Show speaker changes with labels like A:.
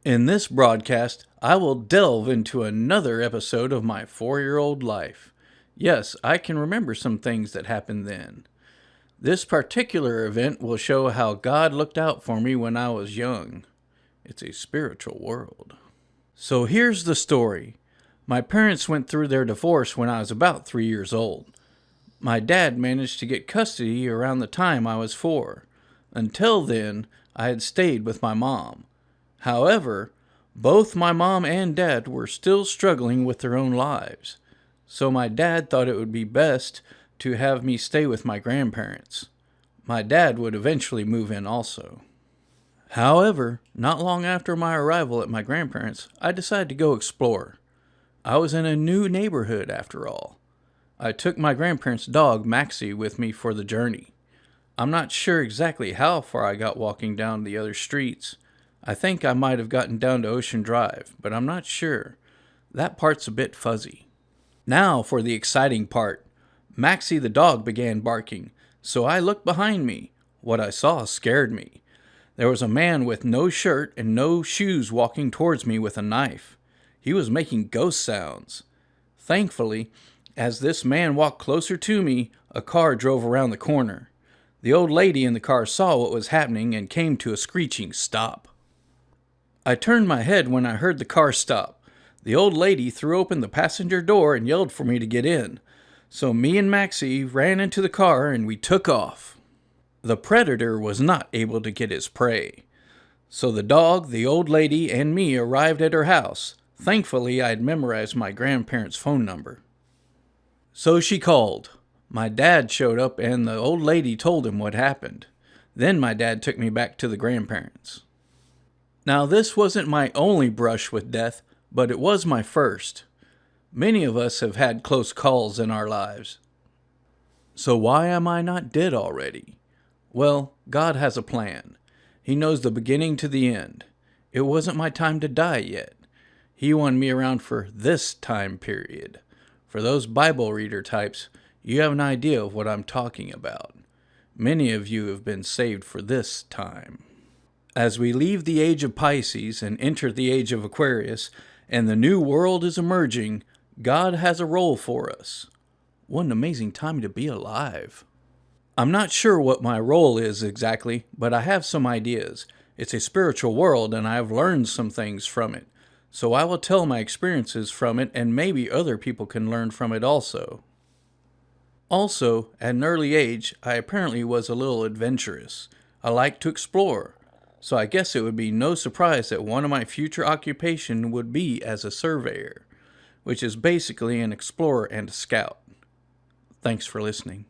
A: In this broadcast, I will delve into another episode of my 4-year-old life. Yes, I can remember some things that happened then. This particular event will show how God looked out for me when I was young. It's a spiritual world. So here's the story. My parents went through their divorce when I was about 3 years old. My dad managed to get custody around the time I was 4. Until then, I had stayed with my mom. However, both my mom and dad were still struggling with their own lives, so my dad thought it would be best to have me stay with my grandparents. My dad would eventually move in also. However, not long after my arrival at my grandparents', I decided to go explore. I was in a new neighborhood after all. I took my grandparents' dog, Maxie, with me for the journey. I'm not sure exactly how far I got walking down the other streets. I think I might have gotten down to Ocean Drive, but I'm not sure. That part's a bit fuzzy. Now for the exciting part. Maxie the dog began barking, so I looked behind me. What I saw scared me. There was a man with no shirt and no shoes walking towards me with a knife. He was making ghost sounds. Thankfully, as this man walked closer to me, a car drove around the corner. The old lady in the car saw what was happening and came to a screeching stop. I turned my head when I heard the car stop. The old lady threw open the passenger door and yelled for me to get in. So me and Maxie ran into the car and we took off. The predator was not able to get his prey. So the dog, the old lady, and me arrived at her house. Thankfully, I had memorized my grandparents' phone number. So she called. My dad showed up and the old lady told him what happened. Then my dad took me back to the grandparents. Now, this wasn't my only brush with death, but it was my first. Many of us have had close calls in our lives. So why am I not dead already? Well, God has a plan. He knows the beginning to the end. It wasn't my time to die yet. He wanted me around for this time period. For those Bible reader types, you have an idea of what I'm talking about. Many of you have been saved for this time. As we leave the age of Pisces and enter the age of Aquarius, and the new world is emerging, God has a role for us. What an amazing time to be alive. I'm not sure what my role is exactly, but I have some ideas. It's a spiritual world and I have learned some things from it. So I will tell my experiences from it and maybe other people can learn from it also. Also, at an early age, I apparently was a little adventurous. I like to explore. So I guess it would be no surprise that one of my future occupations would be as a surveyor, which is basically an explorer and a scout. Thanks for listening.